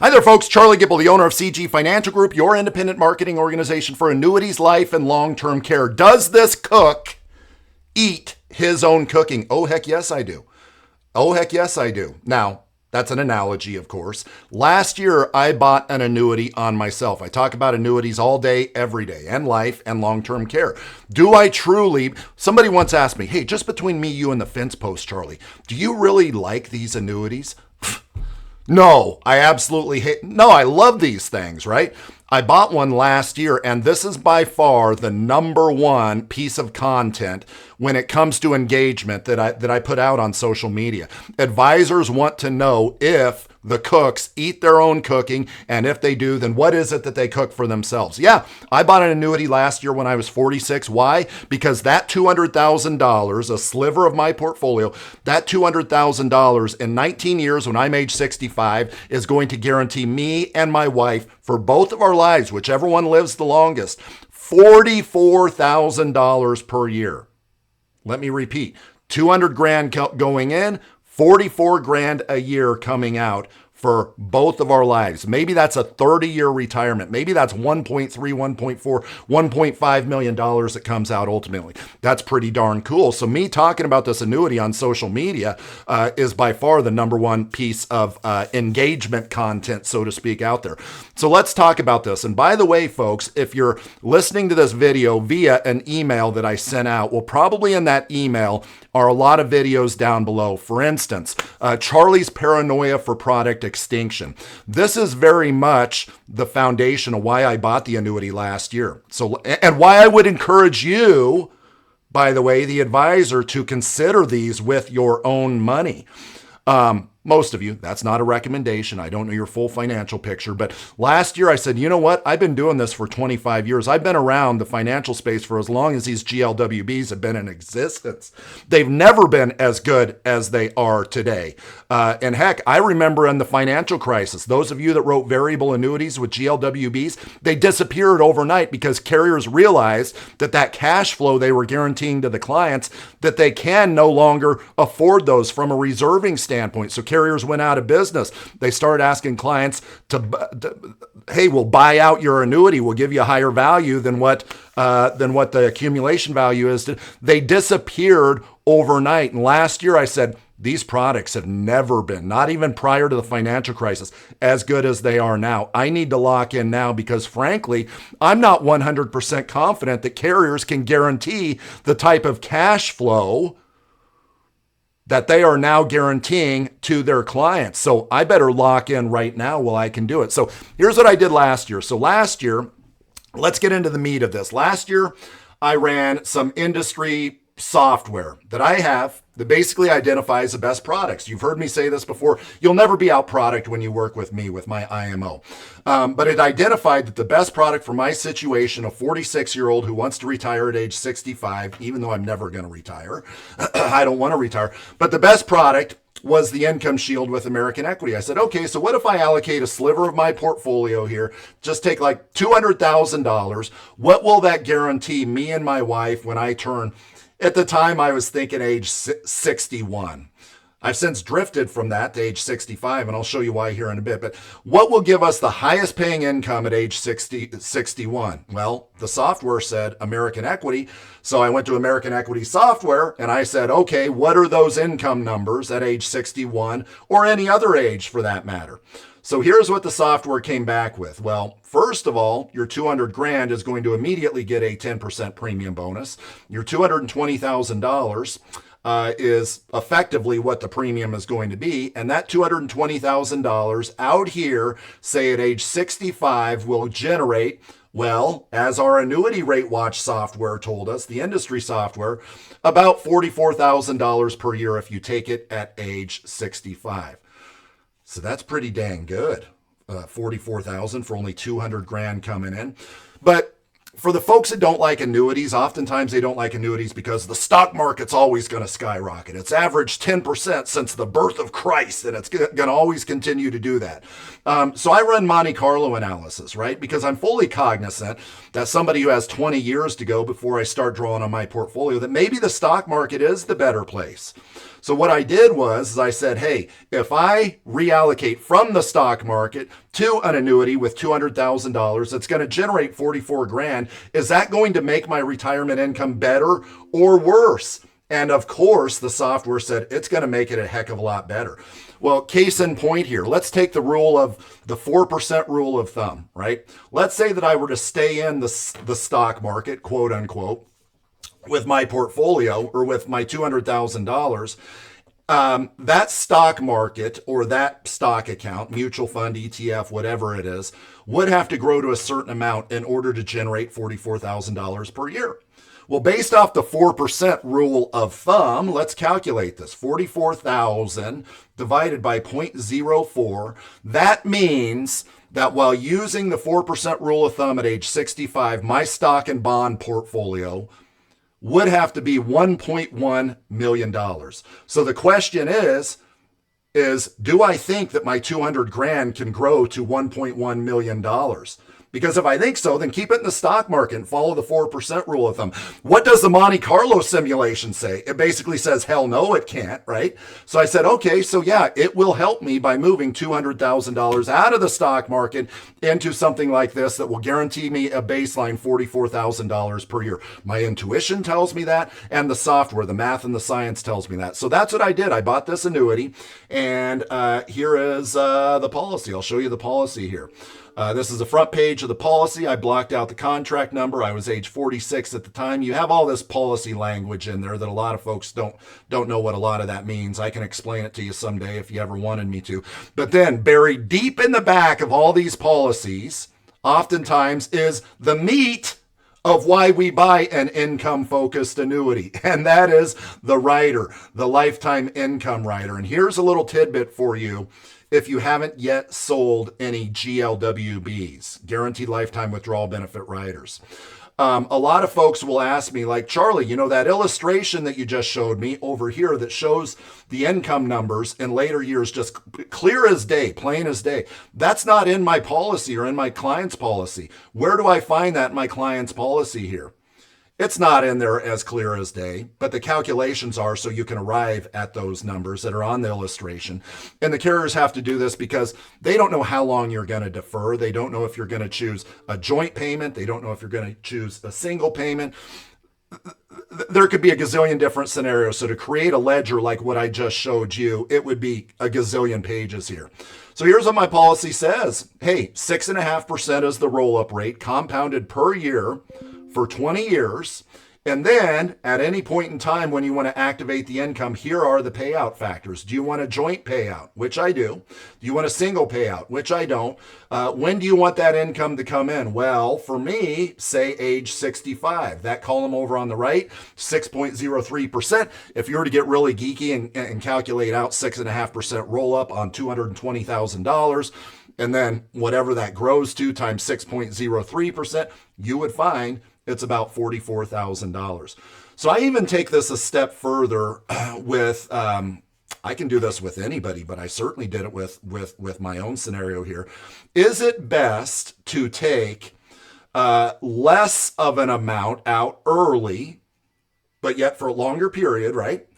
Hi there, folks. Charlie Gibble, the owner of CG Financial Group, your independent marketing organization for annuities, life, and long-term care. Does this cook eat his own cooking? Oh, heck yes, I do. Oh, heck yes, I do. Now, that's an analogy, of course. Last year, I bought an annuity on myself. I talk about annuities all day, every day, and life and long-term care. Do I truly? Somebody once asked me, hey, just between me, you, and the fence post, Charlie, do you really like these annuities? No, I absolutely hate. No, I love these things, right? I bought one last year, and this is by far the number one piece of content when it comes to engagement that I put out on social media. Advisors want to know if the cooks eat their own cooking, and if they do, then what is it that they cook for themselves? Yeah, I bought an annuity last year when I was 46. Why? Because that $200,000, a sliver of my portfolio, that $200,000 in 19 years when I'm age 65 is going to guarantee me and my wife for both of our lives, whichever one lives the longest, $44,000 per year. Let me repeat, 200 grand going in, 44 grand a year coming out for both of our lives. Maybe that's a 30-year retirement. Maybe that's 1.3, 1.4, $1.5 million that comes out ultimately. That's pretty darn cool. So me talking about this annuity on social media is by far the number one piece of engagement content, so to speak, out there. So let's talk about this. And by the way, folks, if you're listening to this video via an email that I sent out, well, probably in that email are a lot of videos down below. For instance, Charlie's paranoia for product extinction. This is very much the foundation of why I bought the annuity last year. So, and why I would encourage you, by the way, the advisor, to consider these with your own money. Most of you, that's not a recommendation. I don't know your full financial picture, but last year I said, you know what? I've been doing this for 25 years. I've been around the financial space for as long as these GLWBs have been in existence. They've never been as good as they are today. And heck, I remember in the financial crisis, those of you that wrote variable annuities with GLWBs, they disappeared overnight because carriers realized that that cash flow they were guaranteeing to the clients, that they can no longer afford those from a reserving standpoint. So carriers went out of business. They started asking clients hey, we'll buy out your annuity. We'll give you a higher value than what the accumulation value is. They disappeared overnight. And last year I said, these products have never been, not even prior to the financial crisis, as good as they are now. I need to lock in now because, frankly, I'm not 100% confident that carriers can guarantee the type of cash flow that they are now guaranteeing to their clients. So I better lock in right now while I can do it. So here's what I did last year. So last year, let's get into the meat of this. Last year, I ran some industry software that I have that basically identifies the best products. You've heard me say this before. You'll never be out product when you work with me, with my IMO. But it identified that the best product for my situation, a 46-year-old who wants to retire at age 65, even though I'm never going to retire. I don't want to retire. But the best product was the Income Shield with American Equity. I said, okay, so what if I allocate a sliver of my portfolio here, just take like $200,000. What will that guarantee me and my wife when I turn, at the time I was thinking age 61. I've since drifted from that to age 65, and I'll show you why here in a bit. But what will give us the highest paying income at age 61? Well, the software said American Equity. So I went to American Equity software, and I said, okay, what are those income numbers at age 61 or any other age for that matter? So here's what the software came back with. Well, first of all, your 200 grand is going to immediately get a 10% premium bonus. Your $220,000 is effectively what the premium is going to be. And that $220,000 out here, say at age 65, will generate, well, as our annuity rate watch software told us, the industry software, about $44,000 per year if you take it at age 65. So that's pretty dang good. 44,000 for only 200 grand coming in. But For the folks that don't like annuities, oftentimes they don't like annuities because the stock market's always going to skyrocket. It's averaged 10% since the birth of Christ, and it's going to always continue to do that. So I run Monte Carlo analysis, right? Because I'm fully cognizant that somebody who has 20 years to go before I start drawing on my portfolio, that maybe the stock market is the better place. So what I did was I said, hey, if I reallocate from the stock market to an annuity with $200,000 that's going to generate 44 grand, is that going to make my retirement income better or worse? And of course, the software said it's going to make it a heck of a lot better. Well, case in point here, let's take the rule of the 4% rule of thumb, right? Let's say that I were to stay in the stock market, quote unquote, with my portfolio or with my $200,000, that stock market or that stock account, mutual fund, ETF, whatever it is, would have to grow to a certain amount in order to generate $44,000 per year. Well, based off the 4% rule of thumb, let's calculate this. 44,000 divided by 0.04. That means that while using the 4% rule of thumb at age 65, my stock and bond portfolio would have to be $1.1 million. So the question is do I think that my 200 grand can grow to $1.1 million? Because if I think so, then keep it in the stock market and follow the 4% rule of thumb. What does the Monte Carlo simulation say? It basically says, hell no, it can't, right? So I said, okay, so yeah, it will help me by moving $200,000 out of the stock market into something like this that will guarantee me a baseline $44,000 per year. My intuition tells me that, and the software, the math and the science tells me that. So that's what I did. I bought this annuity, and here is the policy. I'll show you the policy here. This is the front page of the policy. I blocked out the contract number. I was age 46 at the time. You have all this policy language in there that a lot of folks don't know what a lot of that means. I can explain it to you someday if you ever wanted me to. But then buried deep in the back of all these policies, oftentimes is the meat of why we buy an income-focused annuity, and that is the rider, the lifetime income rider. And here's a little tidbit for you. If you haven't yet sold any GLWBs, guaranteed lifetime withdrawal benefit riders, a lot of folks will ask me, like, Charlie, you know, that illustration that you just showed me over here that shows the income numbers in later years, just clear as day, plain as day. That's not in my policy or in my client's policy. Where do I find that in my client's policy here? It's not in there as clear as day, but the calculations are so you can arrive at those numbers that are on the illustration. And the carriers have to do this because they don't know how long you're going to defer. They don't know if you're going to choose a joint payment. They don't know if you're going to choose a single payment. There could be a gazillion different scenarios. So to create a ledger like what I just showed you, it would be a gazillion pages here. So here's what my policy says. Hey, 6.5% is the roll-up rate, compounded per year for 20 years. And then at any point in time when you want to activate the income, here are the payout factors. Do you want a joint payout? Which I do. Do you want a single payout? Which I don't. When do you want that income to come in? Well, for me, say age 65. That column over on the right, 6.03%. If you were to get really geeky and calculate out 6.5% roll up on $220,000, and then whatever that grows to times 6.03%, you would find it's about $44,000. So I even take this a step further with, I can do this with anybody, but I certainly did it with my own scenario here. Is it best to take less of an amount out early, but yet for a longer period, right?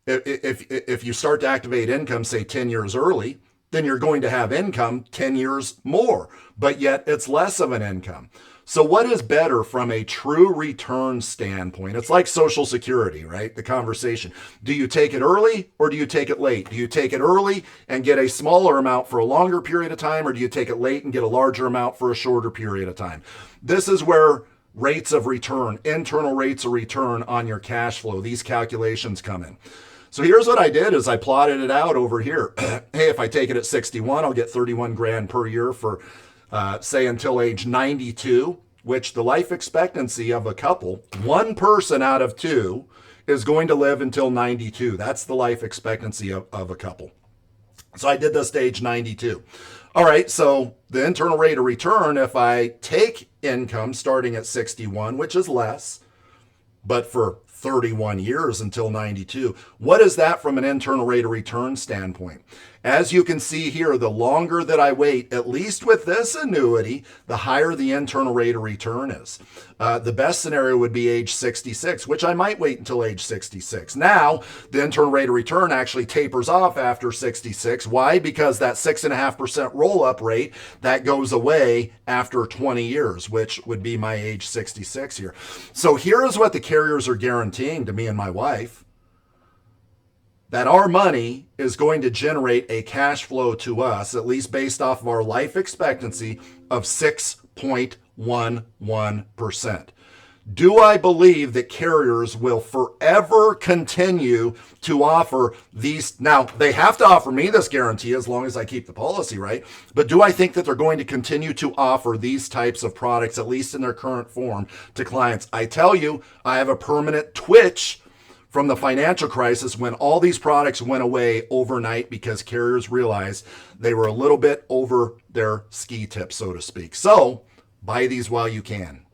If you start to activate income, say 10 years early, then you're going to have income 10 years more, but yet it's less of an income. So what is better from a true return standpoint? It's like Social Security, right? The conversation. Do you take it early or do you take it late? Do you take it early and get a smaller amount for a longer period of time, or do you take it late and get a larger amount for a shorter period of time? This is where rates of return, internal rates of return on your cash flow, these calculations come in. So here's what I did is I plotted it out over here. Hey, if I take it at 61, I'll get 31 grand per year for say until age 92, which the life expectancy of a couple, one person out of two is going to live until 92. That's the life expectancy of a couple. So I did this to age 92. All right, so the internal rate of return, if I take income starting at 61, which is less, but for 31 years until 92. What is that from an internal rate of return standpoint? As you can see here, the longer that I wait, at least with this annuity, the higher the internal rate of return is. The best scenario would be age 66, which I might wait until age 66. Now, the internal rate of return actually tapers off after 66. Why? Because that 6.5% roll-up rate, that goes away after 20 years, which would be my age 66 here. So here is what the carriers are guaranteeing to me and my wife, that our money is going to generate a cash flow to us, at least based off of our life expectancy, of 6.11%. Do I believe that carriers will forever continue to offer these? Now, they have to offer me this guarantee as long as I keep the policy, right? But do I think that they're going to continue to offer these types of products, at least in their current form, to clients? I tell you, I have a permanent twitch from the financial crisis when all these products went away overnight because carriers realized they were a little bit over their ski tips, so to speak. So buy these while you can.